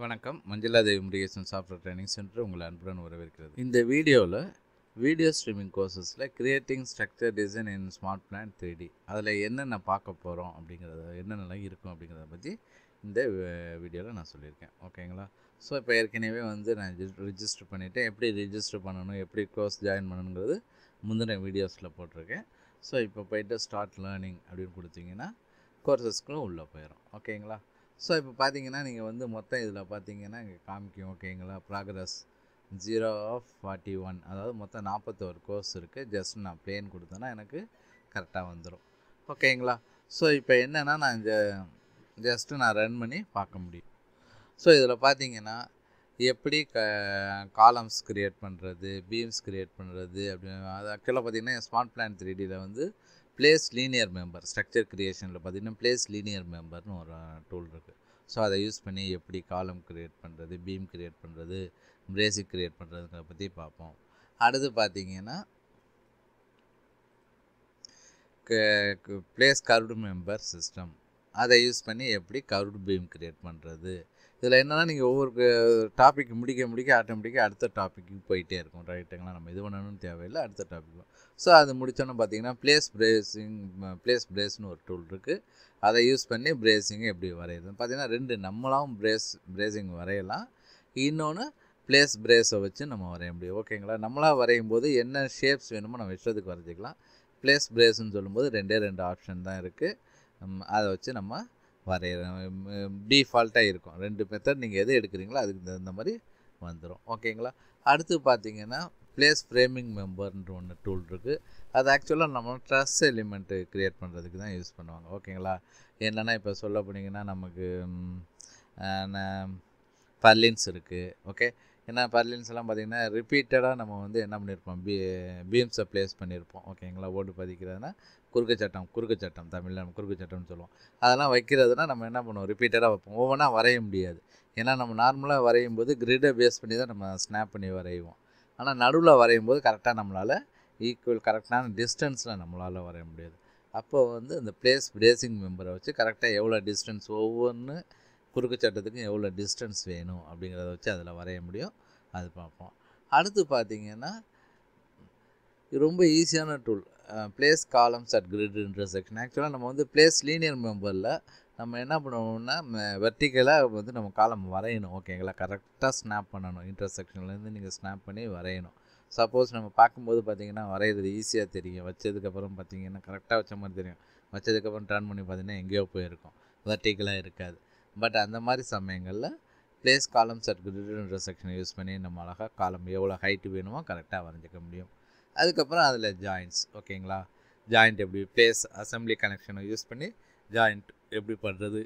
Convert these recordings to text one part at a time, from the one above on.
வணக்கம். Manjula Devi Murugesan software training centre உங்களை அன்புடன் வரவேற்கிறது. இந்த வீடியோவில் வீடியோ ஸ்ட்ரீமிங் கோர்சஸில் creating structure design in smart plan 3D அதில் என்னென்ன பார்க்க போகிறோம் அப்படிங்கிறத என்னென்னலாம் இருக்கும் அப்படிங்கிறத பற்றி இந்த வீடியோவில் நான் சொல்லியிருக்கேன். ஓகேங்களா? ஸோ இப்போ ஏற்கனவே நான் ரிஜிஸ்டர் பண்ணிவிட்டேன். எப்படி ரிஜிஸ்டர் பண்ணணும், எப்படி கோர்ஸ் ஜாயின் பண்ணணுங்கிறது முந்தின வீடியோஸில் போட்டிருக்கேன். ஸோ இப்போ போய்ட்டு ஸ்டார்ட் லேர்னிங் அப்படின்னு கொடுத்தீங்கன்னா கோர்சஸ்க்குள்ளே உள்ளே போயிடும். ஓகேங்களா? ஸோ இப்போ பார்த்தீங்கன்னா நீங்கள் மொத்தம் இதில் பார்த்தீங்கன்னா இங்கே காமிக்கும். ஓகேங்களா? ப்ராக்ரஸ் 0/41, அதாவது மொத்தம் 41 கோர்ஸ் இருக்குது. ஜஸ்ட் நான் பிளேன் கொடுத்தேன்னா எனக்கு கரெக்டாக வந்துடும். ஓகேங்களா? ஸோ இப்போ என்னென்னா நான் ஜஸ்ட்டு நான் ரன் பண்ணி பார்க்க முடியும். ஸோ இதில் பார்த்தீங்கன்னா எப்படி காலம்ஸ் க்ரியேட் பண்ணுறது, பீம்ஸ் க்ரியேட் பண்ணுறது அப்படின்னு. அது ஆக்சுவலாக பார்த்தீங்கன்னா ஸ்மார்ட் பிளான் 3Dயில் பிளேஸ் லீனியர் மெம்பர் ஸ்ட்ரக்சர் க்ரியேஷனில் பார்த்தீங்கன்னா பிளேஸ் லீனியர் மெம்பர்னு ஒரு டூல் இருக்குது. ஸோ அதை யூஸ் பண்ணி எப்படி காலம் க்ரியேட் பண்ணுறது, பீம் க்ரியேட் பண்ணுறது, பிரேசிக் க்ரியேட் பண்ணுறதுங்கிறத பற்றி பார்ப்போம். அடுத்து பார்த்தீங்கன்னா பிளேஸ் கர்வ்டு மெம்பர் சிஸ்டம், அதை யூஸ் பண்ணி எப்படி கர்வ்டு பீம் க்ரியேட் பண்ணுறது. இதில் என்னென்னா நீங்கள் ஒவ்வொரு டாபிக் முடிக்க ஆட்டோமேட்டிக்காக அடுத்த டாப்பிக்கு போயிட்டே இருக்கும். ரைட்டுங்களா? நம்ம இது பண்ணணும்னு தேவையில்லை, அடுத்த டாபிக். ஸோ அது முடித்தோன்னு பார்த்தீங்கன்னா பிளேஸ் பிரேஸ்னு ஒரு டூல் இருக்குது. அதை யூஸ் பண்ணி பிரேசிங்கை எப்படி வரையுதுன்னு பார்த்தீங்கன்னா ரெண்டு நம்மளாம் பிரேசிங் வரையலாம், இன்னொன்று பிளேஸ் பிரேஸை வச்சு நம்ம வரைய முடியும். ஓகேங்களா? நம்மளாக வரையும் போது என்ன ஷேப்ஸ் வேணுமோ நம்ம இஷ்டத்துக்கு வரைஞ்சிக்கலாம். பிளேஸ் பிரேஸ்ன்னு சொல்லும்போது ரெண்டு ஆப்ஷன் தான் இருக்குது. அதை வச்சு நம்ம வரைகிறோம். டிஃபால்ட்டாக இருக்கும். 2 மெத்தட் நீங்கள் எது எடுக்கிறீங்களோ அதுக்கு தகுந்த மாதிரி வந்துடும். ஓகேங்களா? அடுத்து பார்த்தீங்கன்னா பிளேஸ் ஃப்ரேமிங் மெம்பர்ன்ற ஒன்று டூல் இருக்குது. அது ஆக்சுவலாக நம்ம ட்ரெஸ் எலிமெண்ட்டு க்ரியேட் பண்ணுறதுக்கு தான் யூஸ் பண்ணுவாங்க. ஓகேங்களா? என்னென்னா இப்போ சொல்ல போனீங்கன்னா நமக்கு பர்லின்ஸ் இருக்குது. ஓகே, ஏன்னா பர்லின்ஸ் எல்லாம் பார்த்திங்கன்னா ரிப்பீட்டடாக நம்ம என்ன பண்ணியிருப்போம், பீம்ஸை ப்ளேஸ் பண்ணியிருப்போம். ஓகேங்களா? ஓடு பதிக்கிறதுனா குறுக்கு சட்டம் தமிழில் நம்ம குறுக்கு சட்டம்னு சொல்லுவோம். அதெல்லாம் வைக்கிறதுனா நம்ம என்ன பண்ணுவோம், ரிப்பீட்டடாக வைப்போம். ஒவ்வொன்றா வரைய முடியாது. ஏன்னா நம்ம நார்மலாக வரையும் போது கிரிட்டை பேஸ் பண்ணி தான் நம்ம ஸ்னாப் பண்ணி வரைவோம். ஆனால் நடுவில் வரையும் போது கரெக்டாக நம்மளால் கரெக்டான டிஸ்டன்ஸில் நம்மளால் வரைய முடியாது. அப்போது இந்த பிளேஸ் பிரேசிங் மெம்பரை வச்சு கரெக்டாக எவ்வளோ டிஸ்டன்ஸ், ஒவ்வொன்று குறுக்கு சட்டத்துக்கும் எவ்வளோ டிஸ்டன்ஸ் வேணும் அப்படிங்கிறத வச்சு அதில் வரைய முடியும். அது பார்ப்போம். அடுத்து பார்த்திங்கன்னா ரொம்ப ஈஸியான tool, place columns at grid intersection. ஆக்சுவலாக நம்ம பிளேஸ் லீனியர் மெம்பரில் நம்ம என்ன பண்ணுவோம்னா வெர்டிக்கலாக நம்ம காலம் வரையணும். ஓகேங்களா? கரெக்டாக ஸ்னாப் பண்ணணும். இன்டர்செக்ஷன்லேருந்து நீங்கள் ஸ்னாப் பண்ணி வரையணும். சப்போஸ் நம்ம பார்க்கும்போது பார்த்திங்கன்னா வரைகிறது ஈஸியாக தெரியும். வச்சதுக்கப்புறம் பார்த்திங்கன்னா கரெக்டாக வச்ச மாதிரி தெரியும். வச்சதுக்கப்புறம் டர்ன் பண்ணி பார்த்திங்கன்னா எங்கேயோ போயிருக்கும், வெர்டிக்கலாக இருக்காது. பட் அந்த மாதிரி சமயங்களில் பிளேஸ் காலம்ஸ் அட் கிரிட் இன்டர்செக்ஷனை யூஸ் பண்ணி நம்ம அழகாக காலம் எவ்வளோ ஹைட்டு வேணுமோ கரெக்டாக வரைஞ்சிக்க முடியும். அதுக்கப்புறம் அதில் ஜாயிண்ட்ஸ். ஓகேங்களா? ஜாயிண்ட் எப்படி பிளேஸ் அசம்பிளி கனெக்ஷனை யூஸ் பண்ணி ஜாயிண்ட் எப்படி பண்ணுறது,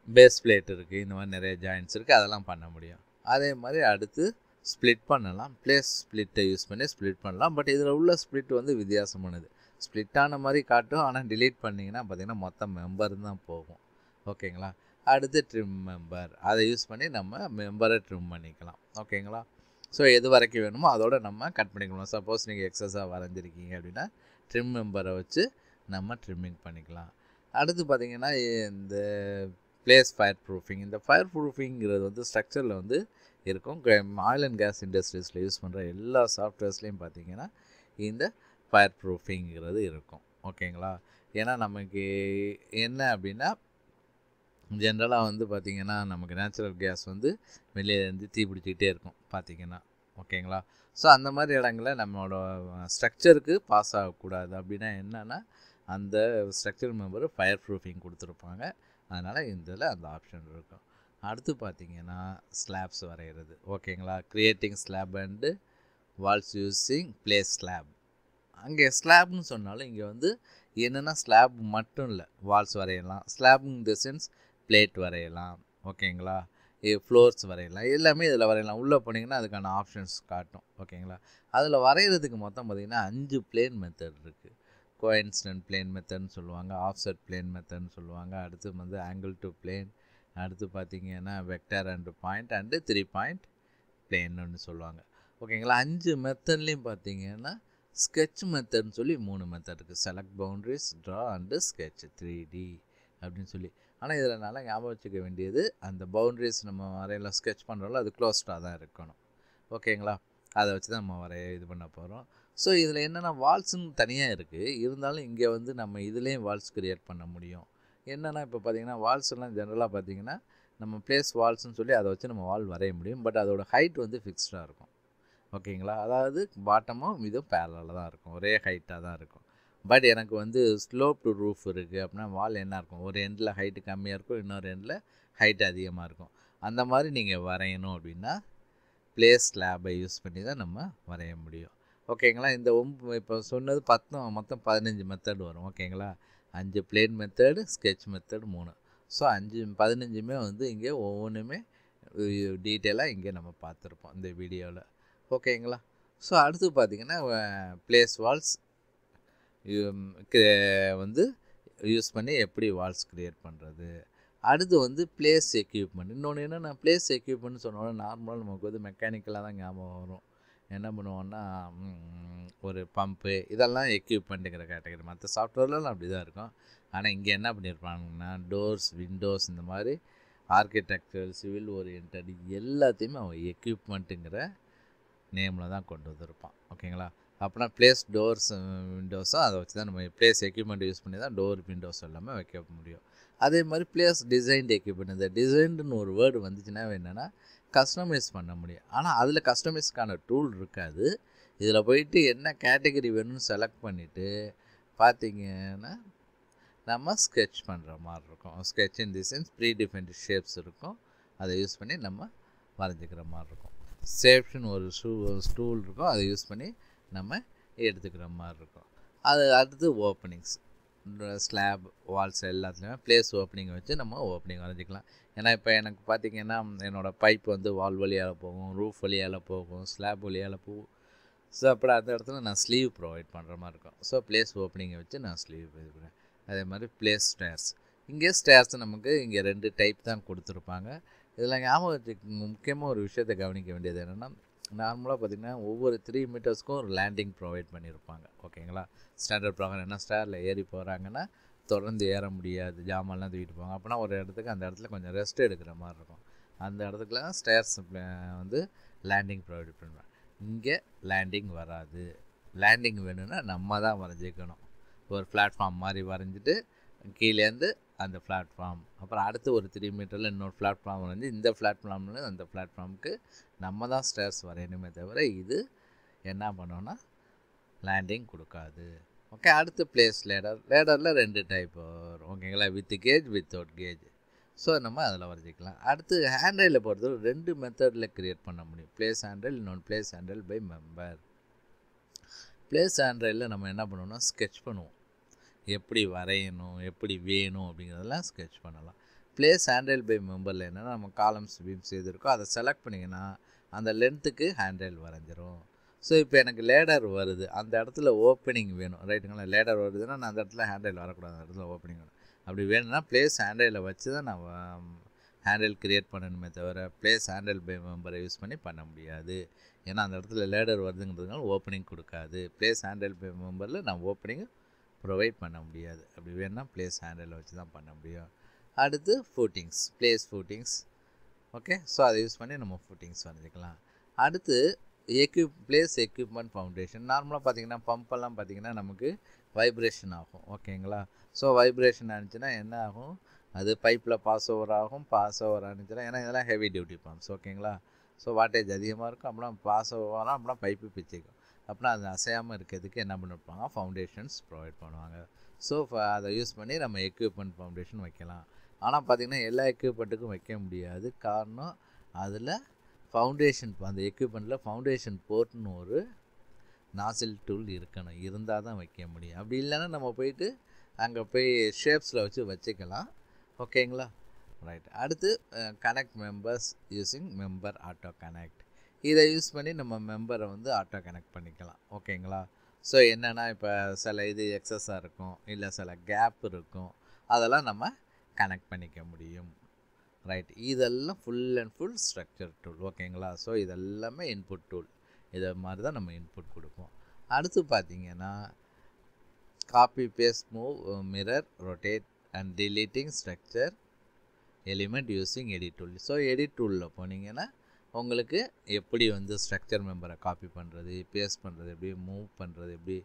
பேஸ் பிளேட் இருக்குது, இந்த மாதிரி நிறைய ஜாயிண்ட்ஸ் இருக்குது, அதெல்லாம் பண்ண முடியும். அதே மாதிரி அடுத்து ஸ்ப்ளிட் பண்ணலாம். பிளேஸ் ஸ்ப்ளிட்டை யூஸ் பண்ணி ஸ்ப்ளிட் பண்ணலாம். பட் இதில் உள்ள ஸ்ப்ளிட் வித்தியாசமானது. ஸ்ப்ளிட்டான மாதிரி காட்டும், ஆனால் டிலீட் பண்ணிங்கன்னா பார்த்திங்கன்னா மொத்தம் மெம்பர் தான் போகும். ஓகேங்களா? அடுத்து ட்ரிம் மெம்பர், அதை யூஸ் பண்ணி நம்ம மெம்பரை ட்ரிம் பண்ணிக்கலாம். ஓகேங்களா? ஸோ எது வரைக்கும் வேணுமோ அதோட நம்ம கட் பண்ணிக்கலாம். சப்போஸ் நீங்கள் எக்ஸஸாக வரைஞ்சிருக்கீங்க அப்படின்னா ட்ரிம் மெம்பரை வச்சு நம்ம ட்ரிம்மிங் பண்ணிக்கலாம். அடுத்து பார்த்திங்கன்னா இந்த பிளேஸ் ஃபயர் ப்ரூஃபிங். இந்த ஃபயர் ப்ரூஃபிங்கிறது ஸ்ட்ரக்சரில் இருக்கும். ஆயில் அண்ட் கேஸ் இண்டஸ்ட்ரீஸில் யூஸ் பண்ணுற எல்லா சாஃப்ட்வேர்ஸ்லேயும் பார்த்திங்கன்னா இந்த ஃபயர் ப்ரூஃபிங்கிறது இருக்கும். ஓகேங்களா? ஏன்னா நமக்கு என்ன அப்படின்னா ஜென்ரலாக பார்த்திங்கன்னா நமக்கு நேச்சுரல் கேஸ் வெளியேருந்து தீப்பிடிச்சிக்கிட்டே இருக்கும் பார்த்திங்கன்னா. ஓகேங்களா? ஸோ அந்த மாதிரி இடங்களில் நம்மளோட ஸ்ட்ரக்சருக்கு பாஸ் ஆகக்கூடாது. அப்படின்னா என்னென்னா அந்த ஸ்ட்ரக்சர் மெம்பர் ஃபயர் ப்ரூஃபிங் கொடுத்துருப்பாங்க. அதனால் இதில் அந்த ஆப்ஷன் இருக்கும். அடுத்து பார்த்திங்கன்னா ஸ்லாப்ஸ் வரைகிறது. ஓகேங்களா? Creating slab and walls using place slab. அங்கே ஸ்லாப்னு சொன்னாலும் இங்கே என்னென்னா ஸ்லாப் மட்டும் இல்லை, வால்ஸ் வரையலாம். ஸ்லாப்னு த சென்ஸ் பிளேட் வரையலாம். ஓகேங்களா? ஃப்ளோர்ஸ் வரையலாம். எல்லாமே இதில் வரையலாம். உள்ளே போனீங்கன்னா அதுக்கான ஆப்ஷன்ஸ் காட்டும். ஓகேங்களா? அதில் வரைகிறதுக்கு மொத்தம் பார்த்திங்கன்னா 5 பிளேன் மெத்தட் இருக்குது. கோஇன்சிடென்ட் பிளேன் மெத்தட்னு சொல்லுவாங்க, ஆஃப்செட் பிளேன் மெத்தட்னு சொல்லுவாங்க, அடுத்து ஆங்கிள் டு பிளேன், அடுத்து பார்த்திங்கன்னா vector and point and 3 point பிளேன்னு சொல்லுவாங்க. ஓகேங்களா? 5 மெத்தட்லேயும் பார்த்திங்கன்னா ஸ்கெட்ச் மெத்தட்னு சொல்லி 3 மெத்தட் இருக்குது. Select boundaries, draw and sketch 3D அப்படின்னு சொல்லி ஆனால் இதில் நல்லா ஞாபகம் வச்சுக்க வேண்டியது அந்த பவுண்ட்ரிஸ் நம்ம வரையில ஸ்கெட்ச் பண்ணுறோம்ல அது க்ளோஸ்டாக தான் இருக்கணும். ஓகேங்களா? அதை வச்சு தான் நம்ம இது பண்ண போகிறோம். ஸோ இதில் என்னென்னா வால்ஸுன்னு தனியாக இருக்குது. இருந்தாலும் இங்கே வந்து நம்ம இதுலேயும் வால்ஸ் க்ரியேட் பண்ண முடியும். என்னென்னா இப்போ பார்த்தீங்கன்னா வால்ஸ்லாம் ஜென்ரலாக பார்த்தீங்கன்னா நம்ம பிளேஸ் வால்ஸ்ன்னு சொல்லி அதை வச்சு நம்ம வால் வரைய முடியும். பட் அதோட ஹைட் வந்து ஃபிக்ஸ்டாக இருக்கும். ஓகேங்களா? அதாவது பாட்டமும் இதுவும் பேரலாக தான் இருக்கும், ஒரே ஹைட்டாக தான் இருக்கும். பட் எனக்கு வந்து ஸ்லோப் டு ரூஃப் இருக்குது அப்படின்னா வால் என்ன இருக்கும், ஒரு எண்டில் ஹைட்டு கம்மியாக இருக்கும், இன்னொரு எண்டில் ஹைட் அதிகமாக இருக்கும். அந்த மாதிரி நீங்கள் வரையணும் அப்படின்னா பிளேஸ் ஸ்லாபை யூஸ் பண்ணி தான் நம்ம வரைய முடியும். ஓகேங்களா? இந்த இப்போ சொன்னது மொத்தம் 15 மெத்தட் வரும். ஓகேங்களா? 5 plane method, sketch method 3. So 15மே வந்து இங்கே ஒவ்வொன்றுமே டீட்டெயிலாக இங்கே நம்ம பார்த்துருப்போம் இந்த வீடியோவில். ஓகேங்களா? ஸோ அடுத்து பார்த்திங்கன்னா பிளேஸ் வால்ஸ் வந்து யூஸ் பண்ணி எப்படி வால்ஸ் க்ரியேட் பண்ணுறது. அடுத்து வந்து பிளேஸ் எக்யூப்மெண்ட். இன்னொன்று என்னென்னா பிளேஸ் எக்யூப்மெண்ட்னு சொன்னோன்னா நார்மலாக நமக்கு வந்து மெக்கானிக்கலாக தான் ஞாபகம் வரும். என்ன பண்ணுவோன்னா ஒரு பம்பு இதெல்லாம் எக்யூப்மெண்ட்டுங்கிற கேட்டகரி. மற்ற சாஃப்ட்வேர்லாம் அப்படி தான் இருக்கும். ஆனால் இங்கே என்ன பண்ணியிருப்பாங்கன்னா டோர்ஸ், விண்டோஸ் இந்த மாதிரி ஆர்கிடெக்சர், சிவில் ஓரியன்டட் எல்லாத்தையுமே அவன் எக்யூப்மெண்ட்டுங்கிற நேமில் தான் கொண்டு வந்திருப்பான். ஓகேங்களா? அப்படின்னா பிளேஸ் டோர்ஸ் விண்டோஸும் அதை வச்சு தான் நம்ம பிளேஸ் எக்யூப்மெண்ட் யூஸ் பண்ணி தான் டோர் விண்டோஸ் எல்லாமே வைக்க முடியும். அதே மாதிரி பிளேஸ் டிசைன்டு எக்யூப்மெண்ட். இந்த டிசைன்டுன்னு ஒரு வேர்டு வந்துச்சுன்னா என்னென்னா கஸ்டமைஸ் பண்ண முடியும். ஆனால் அதில் கஸ்டமைஸ்க்கான டூல் இருக்காது. இதில் போயிட்டு என்ன கேட்டகரி வேணும்னு செலக்ட் பண்ணிவிட்டு பார்த்திங்கன்னா நம்ம ஸ்கெட்ச் பண்ணுற மாதிரி இருக்கும். Sketch in the sense predefined shapes இருக்கும். அதை யூஸ் பண்ணி நம்ம வரைஞ்சிக்கிற மாதிரி இருக்கும். ஷேப்ஸ்னு ஒரு ஸ்டூல் இருக்கும், அதை யூஸ் பண்ணி நம்ம எடுத்துக்கிற மாதிரி இருக்கும். அது அடுத்து ஓப்பனிங்ஸ், ஸ்லாப் வால்ஸ் எல்லாத்துலேயுமே பிளேஸ் ஓப்பனிங் வச்சு நம்ம ஓப்பனிங் வரைஞ்சிக்கலாம். ஏன்னா இப்போ எனக்கு பார்த்திங்கன்னா என்னோடய பைப் வந்து வால் வழியால் போகும், ரூஃப் வழியால் போகும், ஸ்லாப் வழியால் போகும். ஸோ அப்படி அந்த இடத்துல நான் ஸ்லீவ் ப்ரொவைட் பண்ணுற மாதிரி இருக்கும். ஸோ பிளேஸ் ஓப்பனிங்கை வச்சு நான் ஸ்லீவ் இது பண்ணுவேன். அதே மாதிரி பிளேஸ் ஸ்டேர்ஸ். இங்கே ஸ்டேர்ஸ் நமக்கு இங்கே 2 டைப் தான் கொடுத்துருப்பாங்க. இதில் ஞாபகம் வச்சுக்கோங்க, முக்கியமாக ஒரு விஷயத்தை கவனிக்க வேண்டியது என்னென்னா நார்மலாக பார்த்திங்கன்னா ஒவ்வொரு 3 மீட்டர்ஸ்க்கும் ஒரு லேண்டிங் ப்ரொவைட் பண்ணியிருப்பாங்க. ஓகேங்களா? ஸ்டாண்டர்ட் ப்ரோக்ராம் என்ன ஸ்டேரில் ஏறி போகிறாங்கன்னா தொடர்ந்து ஏற முடியாது, ஜாமான்லாம் தூக்கிட்டு போவாங்க. அப்போனா ஒரு இடத்துக்கு அந்த இடத்துல கொஞ்சம் ரெஸ்ட் எடுக்கிற மாதிரி இருக்கும். அந்த இடத்துக்குலாம் ஸ்டேர்ஸ் வந்து லேண்டிங் ப்ரொவைட் பண்ணுவேன். இங்கே லேண்டிங் வராது. லேண்டிங் வேணும்னா நம்ம தான் வரைஞ்சிக்கணும். ஒரு பிளாட்ஃபார்ம் மாதிரி வரைஞ்சிட்டு கீழேருந்து அந்த பிளாட்ஃபார்ம், அப்புறம் அடுத்து ஒரு 3 மீட்டரில் இன்னொரு பிளாட்ஃபார்ம் வரைஞ்சி இந்த பிளாட்ஃபார்மில் அந்த பிளாட்ஃபார்முக்கு நம்ம தான் ஸ்டேர்ஸ் வரையணுமே தவிர இது என்ன பண்ணோன்னா லேண்டிங் கொடுக்காது. ஓகே. அடுத்து பிளேஸ் லேடர். லேடரில் 2 டைப் வரும். ஓகேங்களா? With cage, without cage. So நம்ம அதில் வரைஞ்சிக்கலாம். அடுத்து ஹேண்ட்ரைலில் பொறுத்தவரை 2 மெத்தடில் க்ரியேட் பண்ண முடியும். பிளேஸ் ஹேண்ட்ரைல், இன்னொன்று place handrail by member. Place ஹேண்ட்ரைலில் நம்ம என்ன பண்ணுவோம்னா ஸ்கெட்ச் பண்ணுவோம், எப்படி வரையணும், எப்படி வேணும் அப்படிங்கிறதெல்லாம் ஸ்கெட்ச் பண்ணலாம். பிளேஸ் ஹேண்ட்ரைல் பை மெம்பரில் என்னென்னா நம்ம காலம்ஸ் பீம்ஸ் எது இருக்கோ அதை செலக்ட் பண்ணிங்கன்னா அந்த லென்த்துக்கு ஹேண்ட்ரைல் வரைஞ்சிரும். ஸோ இப்போ எனக்கு லேடர் வருது, அந்த இடத்துல ஓப்பனிங் வேணும், ரைட்டுங்களா? லேடர் வருதுன்னா நான் அந்த இடத்துல ஹேண்ட்ரைல் வரக்கூடாது, அந்த இடத்துல ஓப்பனிங் வேணும். அப்படி வேணும்னா பிளேஸ் ஹேண்ட்ரைலை வச்சு தான் நான் ஹேண்ட்ரைல் க்ரியேட் பண்ணணுமே தவிர பிளேஸ் ஹேண்ட்ரைல் பை மெம்பரை யூஸ் பண்ணி பண்ண முடியாது. ஏன்னா அந்த இடத்துல லேடர் வருதுங்கிறதுனால ஓப்பனிங் கொடுக்காது. பிளேஸ் ஹேண்ட்ரைல் பை மெம்பரில் நான் ஓப்பனிங் ப்ரொவைட் பண்ண முடியாது. அப்படி வேணும்னா பிளேஸ் ஹேண்ட்ரைலை வச்சு தான் பண்ண முடியும். அடுத்து ஃபூட்டிங்ஸ், பிளேஸ் ஃபூட்டிங்ஸ். ஓகே. ஸோ அதை யூஸ் பண்ணி நம்ம ஃபூட்டிங்ஸ் வரைஞ்சிக்கலாம். அடுத்து பிளேஸ் எக்யூப்மெண்ட் ஃபவுண்டேஷன். நார்மலாக பார்த்திங்கன்னா பம்பெல்லாம் பார்த்திங்கன்னா நமக்கு வைப்ரேஷன் ஆகும். ஓகேங்களா? ஸோ வைப்ரேஷன் ஆனிச்சுன்னா என்ன ஆகும், அது பைப்பில் பாஸ் ஓவர் ஆகும். பாஸ் ஓவர் ஆனிச்சுன்னா ஏன்னா இதெல்லாம் ஹெவி டியூட்டி பம்ப்ஸ். ஓகேங்களா? ஸோ வாட்டேஜ் அதிகமாக இருக்கும். அப்படின்னா பாஸ் ஓவர் ஆனால் அப்படின்னா பைப்பு பிச்சுக்கும். அப்படின்னா அது அசையாமல் இருக்கிறதுக்கு என்ன பண்ணிருப்பாங்க, ஃபவுண்டேஷன்ஸ் ப்ரொவைட் பண்ணுவாங்க. ஸோ அதை யூஸ் பண்ணி நம்ம எக்யூப்மெண்ட் ஃபவுண்டேஷன் வைக்கலாம். ஆனால் பார்த்திங்கன்னா எல்லா எக்யூப்மெண்ட்டுக்கும் வைக்க முடியாது. காரணம் அதில் ஃபவுண்டேஷன், அந்த எக்யூப்மெண்ட்டில் ஃபவுண்டேஷன் போர்ட்னு ஒரு நாசில் டூல் இருக்கணும், இருந்தால் தான் வைக்க முடியும். அப்படி இல்லைன்னா நம்ம போயிட்டு அங்கே போய் ஷேப்ஸில் வச்சுக்கலாம். ஓகேங்களா? ரைட். அடுத்து connect members using member auto connect. இதை யூஸ் பண்ணி நம்ம மெம்பரை வந்து ஆட்டோ கனெக்ட் பண்ணிக்கலாம். ஓகேங்களா? ஸோ என்னென்னா இப்போ சில இது எக்ஸஸாக இருக்கும், இல்லை சில கேப் இருக்கும், அதெல்லாம் நம்ம கனெக்ட் பண்ணிக்க முடியும். ரைட். இதெல்லாம் full and full structure tool. ஓகேங்களா? ஸோ இதெல்லாமே இன்புட் டூல். இதை மாதிரி தான் நம்ம இன்புட் கொடுப்போம். அடுத்து பார்த்திங்கன்னா copy paste move mirror rotate and deleting structure element using edit tool. So edit டூலில் போனீங்கன்னா உங்களுக்கு எப்படி வந்து ஸ்ட்ரக்சர் மெம்பரை காப்பி பண்ணுறது, பேஸ்ட் பண்ணுறது எப்படி, மூவ் பண்ணுறது எப்படி,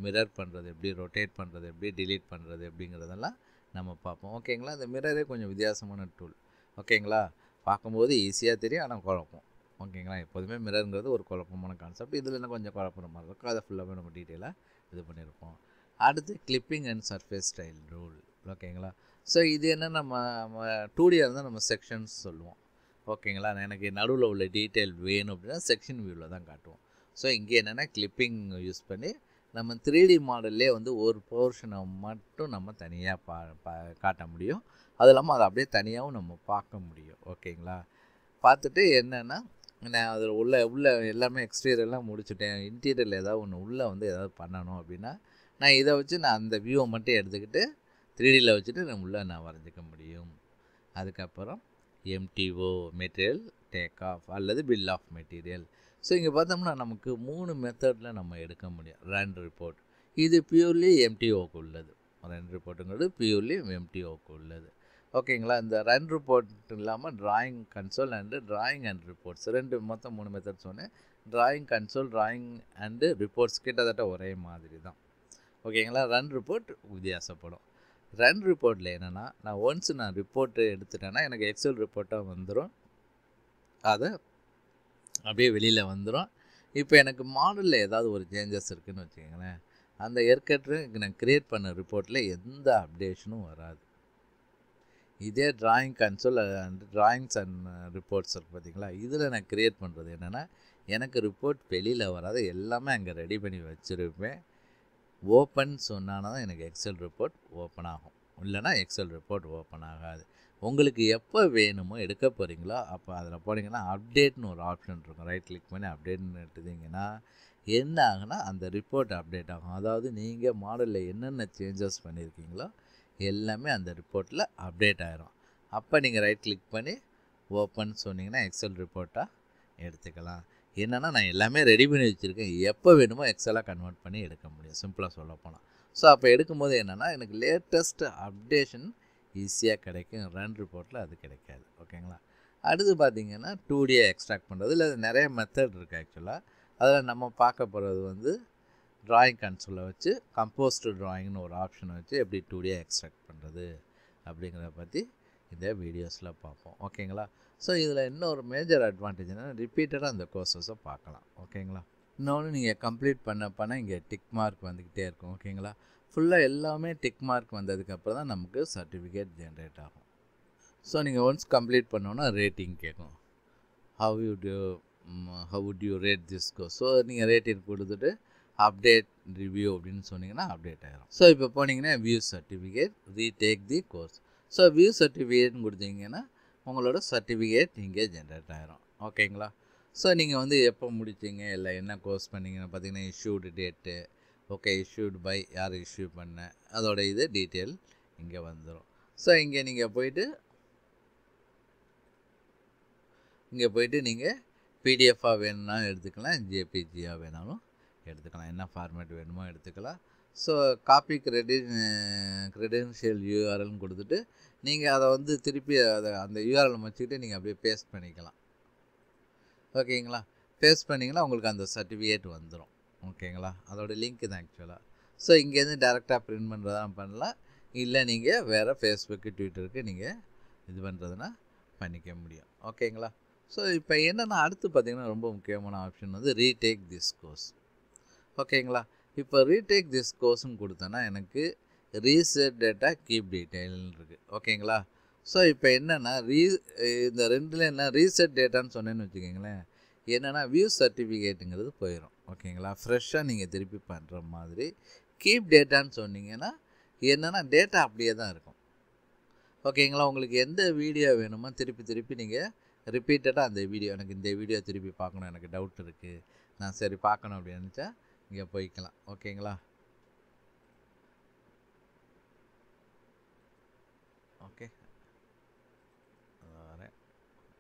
மிரர் பண்ணுறது எப்படி, ரொட்டேட் பண்ணுறது எப்படி, டிலீட் பண்ணுறது எப்படிங்கிறதெல்லாம் நம்ம பார்ப்போம். ஓகேங்களா. இந்த மிரரே கொஞ்சம் வித்தியாசமான டூல். ஓகேங்களா. பார்க்கும்போது ஈஸியாக தெரியும், ஆனால் குழப்பம். ஓகேங்களா. எப்போதுமே மிரருங்கிறது ஒரு குழப்பமான கான்செப்ட். இதில் இன்னும் கொஞ்சம் குழப்பற மாதிரி இருக்கும். அதை ஃபுல்லாகவே நம்ம டீட்டெயிலாக இது பண்ணியிருப்போம். அடுத்து clipping and surface style rule. ஓகேங்களா. ஸோ இது என்ன, நம்ம 2Dயாக இருந்தால் நம்ம செக்ஷன்ஸ் சொல்லுவோம். ஓகேங்களா. எனக்கு நடுவில் உள்ள டீட்டெயில் வேணும் அப்படின்னா செக்ஷன் வியூவில் தான் காட்டுவோம். ஸோ இங்கே என்னென்னா கிளிப்பிங் யூஸ் பண்ணி நம்ம 3D மாடல்லே வந்து ஒரு போர்ஷனை மட்டும் நம்ம தனியாக காட்ட முடியும். அது இல்லாமல் அதை அப்படியே தனியாகவும் நம்ம பார்க்க முடியும். ஓகேங்களா. பார்த்துட்டு என்னென்னா நான் அதில் உள்ள எல்லாமே எக்ஸ்டீரியர்லாம் முடிச்சுட்டேன். இன்டீரியரில் ஏதாவது ஒன்று உள்ளே வந்து ஏதாவது பண்ணணும் அப்படின்னா நான் இதை வச்சு நான் அந்த வியூவை மட்டும் எடுத்துக்கிட்டு 3Dயில் வச்சுட்டு நான் வரைஞ்சிக்க முடியும். அதுக்கப்புறம் MTO மெட்டீரியல் டேக் ஆஃப் அல்லது பில் ஆஃப் மெட்டீரியல். ஸோ இங்கே பார்த்தோம்னா நமக்கு 3 மெத்தடில் நம்ம எடுக்க முடியும். ரன் ரிப்போர்ட் இது பியூர்லி MTOக்கு உள்ளது. ரன் ரிப்போர்ட்டுங்கிறது பியூர்லி MTOக்கு உள்ளது. ஓகேங்களா. இந்த ரன் ரிப்போர்ட் இல்லாமல் drawing console and drawing and reports மொத்தம் 3 மெத்தட் சொன்னேன். Drawing console, drawing and reports கிட்டத்தட்ட ஒரே மாதிரி தான். ஓகேங்களா. Run report வித்தியாசப்படும். ரன் ரிப்போர்ட்டில் என்னென்னா நான் ரிப்போர்ட்டு எடுத்துட்டேன்னா எனக்கு எக்ஸல் ரிப்போர்ட்டாக வந்துடும். அதை அப்படியே வெளியில் வந்துடும். இப்போ எனக்கு மாடலில் ஏதாவது ஒரு சேஞ்சஸ் இருக்குதுன்னு வச்சுக்கோங்களேன், அந்த ஏற்கனவே நான் க்ரியேட் பண்ண ரிப்போர்ட்டில் எந்த அப்டேஷனும் வராது. இதே drawing console and drawings and reports இருக்குது பார்த்தீங்களா, இதில் நான் க்ரியேட் பண்ணுறது என்னென்னா எனக்கு ரிப்போர்ட் வெளியில் வராது, எல்லாமே அங்கே ரெடி பண்ணி வச்சுருப்பேன். ஓப்பன் சொன்னானா தான் எனக்கு எக்ஸல் ரிப்போர்ட் ஓப்பன் ஆகும், இல்லைனா எக்ஸல் ரிப்போர்ட் ஓப்பன் ஆகாது. உங்களுக்கு எப்போ வேணுமோ எடுக்க போகிறீங்களோ அப்போ அதில் போனீங்கன்னா அப்டேட்னு ஒரு ஆப்ஷன் இருக்கும். ரைட் கிளிக் பண்ணி அப்டேட்னு எடுத்துட்டிங்கன்னா என்ன ஆகுனா அந்த ரிப்போர்ட் அப்டேட் ஆகும். அதாவது நீங்கள் மாடலில் என்னென்ன சேஞ்சஸ் பண்ணியிருக்கீங்களோ எல்லாமே அந்த ரிப்போர்ட்டில் அப்டேட் ஆகிரும். அப்போ நீங்கள் ரைட் கிளிக் பண்ணி ஓப்பன் சொன்னீங்கன்னா எக்ஸல் ரிப்போர்ட்டாக எடுத்துக்கலாம். என்னென்னா நான் எல்லாமே ரெடி பண்ணி வச்சுருக்கேன், எப்போ வேணுமோ எக்ஸலாக கன்வெர்ட் பண்ணி எடுக்க முடியும், சிம்பிளாக சொல்ல போனால். ஸோ அப்போ எடுக்கும்போது என்னென்னா எனக்கு லேட்டஸ்ட் அப்டேஷன் ஈஸியாக கிடைக்கும். ரன் ரிப்போர்ட்டில் அது கிடைக்காது. ஓகேங்களா. அடுத்து பார்த்திங்கன்னா 2Dயை எக்ஸ்ட்ராக்ட் பண்ணுறது. இல்லை நிறைய மெத்தட் இருக்குது ஆக்சுவலாக. அதில் நம்ம பார்க்க போகிறது வந்து டிராயிங் கன்சோலை வச்சு கம்போஸ்டு டிராயிங்னு ஒரு ஆப்ஷனை வச்சு எப்படி 2Dயை எக்ஸ்ட்ராக்ட் பண்ணுறது அப்படிங்கிறத பற்றி இந்த வீடியோஸில் பார்ப்போம். ஓகேங்களா. ஸோ இதில் இன்னொரு மேஜர் அட்வான்டேஜ் என்னென்னா ரிப்பீட்டடாக அந்த கோர்சஸை பார்க்கலாம். ஓகேங்களா. இன்னொன்று நீங்கள் கம்ப்ளீட் பண்ண இங்கே டிக் மார்க் வந்துக்கிட்டே இருக்கும். ஓகேங்களா. ஃபுல்லாக எல்லாமே டிக் மார்க் வந்ததுக்கப்புறம் தான் நமக்கு சர்டிஃபிகேட் ஜென்ரேட் ஆகும். ஸோ நீங்கள் ஒன்ஸ் கம்ப்ளீட் பண்ணோன்னா ரேட்டிங் கேட்கும். How would you rate this course. So நீங்கள் ரேட்டிங் கொடுத்துட்டு அப்டேட் ரிவ்யூ அப்படின்னு சொன்னீங்கன்னா அப்டேட் ஆகிரும். ஸோ இப்போ போனீங்கன்னா view certificate retake the course. So view சர்டிஃபிகேட்னு கொடுத்தீங்கன்னா உங்களோட சர்டிஃபிகேட் இங்கே ஜென்ரேட் ஆகிரும். ஓகேங்களா. ஸோ நீங்கள் வந்து எப்போ முடிச்சிங்க, இல்லை என்ன கோர்ஸ் பண்ணிங்கன்னு பார்த்தீங்கன்னா issued date, okay issued by யார் இஷ்யூ பண்ண, அதோட இது டீட்டெயில் இங்கே வந்துடும். ஸோ இங்கே நீங்கள் போயிட்டு நீங்கள் பிடிஎஃபாக வேணும்னாலும் எடுத்துக்கலாம், ஜேபிஜியாக வேணாலும் எடுத்துக்கலாம், என்ன ஃபார்மேட் வேணுமோ எடுத்துக்கலாம். ஸோ காப்பி க்ரெடென்ஷியல் யூஆர்எல்னு கொடுத்துட்டு நீங்கள் அதை வந்து திருப்பி அந்த யூஆர்எல் வச்சுக்கிட்டு நீங்கள் அப்படியே பேஸ்ட் பண்ணிக்கலாம். ஓகேங்களா. பேஸ்ட் பண்ணிங்கன்னா உங்களுக்கு அந்த சர்டிஃபிகேட் வந்துடும். ஓகேங்களா. அதோட லிங்க் தான் ஆக்சுவலாக. ஸோ இங்கேருந்து டேரெக்டாக பிரிண்ட் பண்ணுறதா பண்ணலாம், இல்லை நீங்கள் வேறு ஃபேஸ்புக்கு ட்விட்டருக்கு நீங்கள் இது பண்ணுறதுனா பண்ணிக்க முடியும். ஓகேங்களா. ஸோ இப்போ என்னென்னா அடுத்து பார்த்திங்கன்னா ரொம்ப முக்கியமான ஆப்ஷன் வந்து ரீடேக் திஸ் கோர்ஸ். ஓகேங்களா. இப்போ ரீடேக் திஸ் கோர்ஸ்னு கொடுத்தேன்னா எனக்கு ரீசெட் டேட்டா கீப் டீட்டெயில்னு இருக்குது. ஓகேங்களா. ஸோ இப்போ என்னென்னா இந்த ரெண்டில் என்ன ரீசெட் டேட்டான்னு சொன்னேன்னு வச்சுக்கிங்களேன், என்னென்னா வியூ சர்டிஃபிகேட்டுங்கிறது போயிடும். ஓகேங்களா. ஃப்ரெஷ்ஷாக நீங்கள் திருப்பி பண்ணுற மாதிரி. கீப் டேட்டான்னு சொன்னீங்கன்னா என்னென்னா டேட்டா அப்படியே தான் இருக்கும். ஓகேங்களா. உங்களுக்கு எந்த வீடியோ வேணுமோ திருப்பி நீங்கள் ரிப்பீட்டடாக அந்த வீடியோ, எனக்கு இந்த வீடியோ திருப்பி பார்க்கணும், எனக்கு டவுட் இருக்குது, நான் சரி பார்க்கணும் அப்படின்னு நினச்சா இங்கே போய்க்கலாம். ஓகேங்களா. ஓகே வரேன்,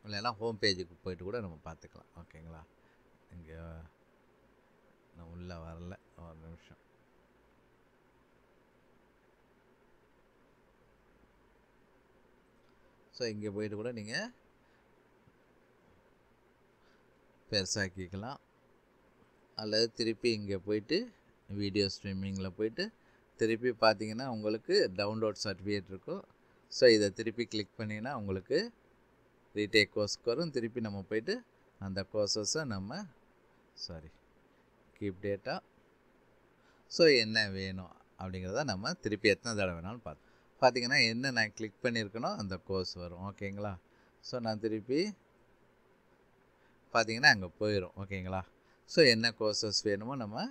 இல்லைன்னா ஹோம் பேஜுக்கு போய்ட்டு கூட நம்ம பார்த்துக்கலாம். ஓகேங்களா. இங்கே நான் உள்ளே வரல, ஒரு நிமிஷம். ஸோ இங்கே போயிட்டு கூட நீங்கள் பெருசாக்கிக்கலாம். அல்லது திருப்பி இங்கே போயிட்டு வீடியோ ஸ்ட்ரீமிங்கில் போயிட்டு திருப்பி பார்த்தீங்கன்னா உங்களுக்கு டவுன்லோட் சர்டிஃபிகேட் இருக்கும். ஸோ இதை திருப்பி கிளிக் பண்ணிங்கன்னா உங்களுக்கு ரீடேக் கோர்ஸ்க்கு வரும். திருப்பி நம்ம போயிட்டு அந்த கோர்சஸை நம்ம கீப் டேட்டா. ஸோ என்ன வேணும் அப்படிங்கிறத நம்ம திருப்பி எத்தனை தடவை வேணாலும் பார்த்தீங்கன்னா என்ன நான் கிளிக் பண்ணியிருக்கனோ அந்த கோர்ஸ் வரும். ஓகேங்களா? ஸோ நான் திருப்பி பார்த்தீங்கன்னா அங்கே போயிடும். ஓகேங்களா? ஸோ என்ன கோர்சஸ் வேணுமோ நம்ம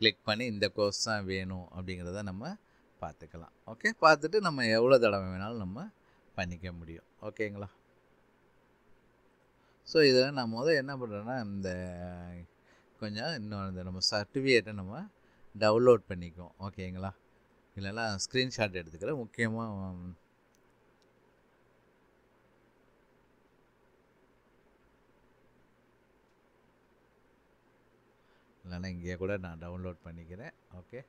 கிளிக் பண்ணி இந்த கோர்ஸ் தான் வேணும் அப்படிங்கிறத நம்ம பார்த்துக்கலாம். ஓகே, பார்த்துட்டு நம்ம எவ்வளோ தடவை வேணாலும் நம்ம பண்ணிக்க முடியும். ஓகேங்களா? ஸோ இதில் நான் என்ன பண்ணுறேன்னா இந்த கொஞ்சம் இன்னும் இந்த நம்ம சர்டிஃபிகேட்டை நம்ம டவுன்லோட் பண்ணிக்குவோம். ஓகேங்களா? இல்லைன்னா ஸ்க்ரீன்ஷாட் எடுத்துக்கிறேன். முக்கியமாக இல்லைன்னா இங்கே கூட நான் டவுன்லோட் பண்ணிக்கிறேன். Okay,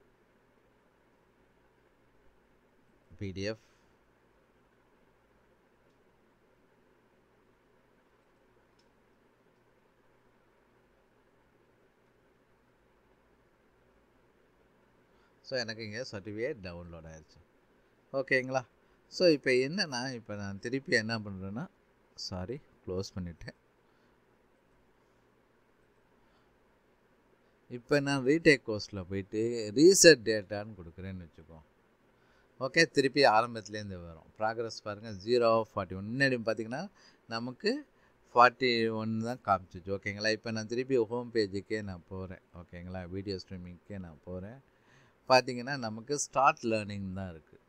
PDF. ஸோ எனக்கு இங்கே சர்டிஃபிகேட் டவுன்லோட் ஆயிடுச்சு. ஓகேங்களா? ஸோ இப்போ என்னென்னா இப்போ நான் திருப்பி என்ன பண்ணுறேன்னா க்ளோஸ் பண்ணிவிட்டேன். இப்போ நான் ரீடேக் கோர்ஸில் போயிட்டு ரீசெட் டேட்டான்னு கொடுக்குறேன்னு வச்சுக்கோ. ஓகே, திருப்பி ஆரம்பத்துலேருந்து வரும். ப்ராக்ரஸ் பாருங்கள் 0/41. முன்னாடி பார்த்திங்கன்னா நமக்கு 41 தான் காமிச்சிச்சு. ஓகேங்களா? இப்போ நான் திருப்பி ஹோம் பேஜுக்கே நான் போகிறேன். ஓகேங்களா? வீடியோ ஸ்ட்ரீமிங்க்கே நான் போகிறேன். பார்த்திங்கன்னா நமக்கு ஸ்டார்ட் லேர்னிங் தான் இருக்குது.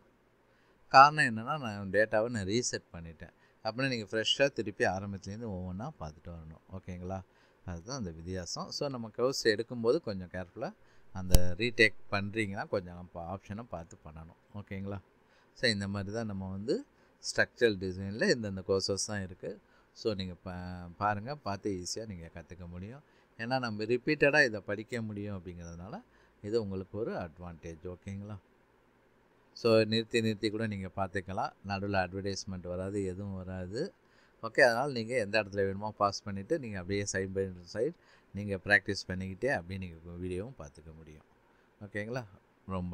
காரணம் என்னென்னா நான் டேட்டாவை நான் ரீசெட் பண்ணிட்டேன். அப்படின்னா நீங்கள் ஃப்ரெஷ்ஷாக திருப்பி ஆரம்பத்துலேருந்து ஒவ்வொன்றா பார்த்துட்டு வரணும். ஓகேங்களா? அதுதான் அந்த வித்தியாசம். ஸோ நம்ம கோர்ஸ் எடுக்கும்போது கொஞ்சம் கேர்ஃபுல்லாக அந்த ரீடேக் பண்ணுறீங்கன்னா கொஞ்சம் நம்ம ஆப்ஷனை பார்த்து பண்ணணும். ஓகேங்களா? ஸோ இந்த மாதிரி தான் நம்ம ஸ்ட்ரக்சரல் டிசைனில் இந்தந்த கோர்சஸ் தான் இருக்குது. ஸோ நீங்கள் பாருங்கள், பார்த்து ஈஸியாக நீங்கள் கற்றுக்க முடியும். ஏன்னா நம்ம ரிப்பீட்டடாக இதை படிக்க முடியும் அப்படிங்கிறதுனால இது உங்களுக்கு ஒரு அட்வான்டேஜ். ஓகேங்களா? ஸோ நிறுத்தி கூட நீங்கள் பார்த்துக்கலாம். நடுவில் அட்வர்டைஸ்மெண்ட் வராது, எதுவும் வராது. ஓகே, அதனால் நீங்கள் எந்த இடத்துல வேணுமோ பாஸ் பண்ணிவிட்டு நீங்கள் அப்படியே சைட் பை சைட் நீங்கள் ப்ராக்டிஸ் பண்ணிக்கிட்டே அப்படியே நீங்கள் வீடியோவும் பார்த்துக்க முடியும். ஓகேங்களா? ரொம்ப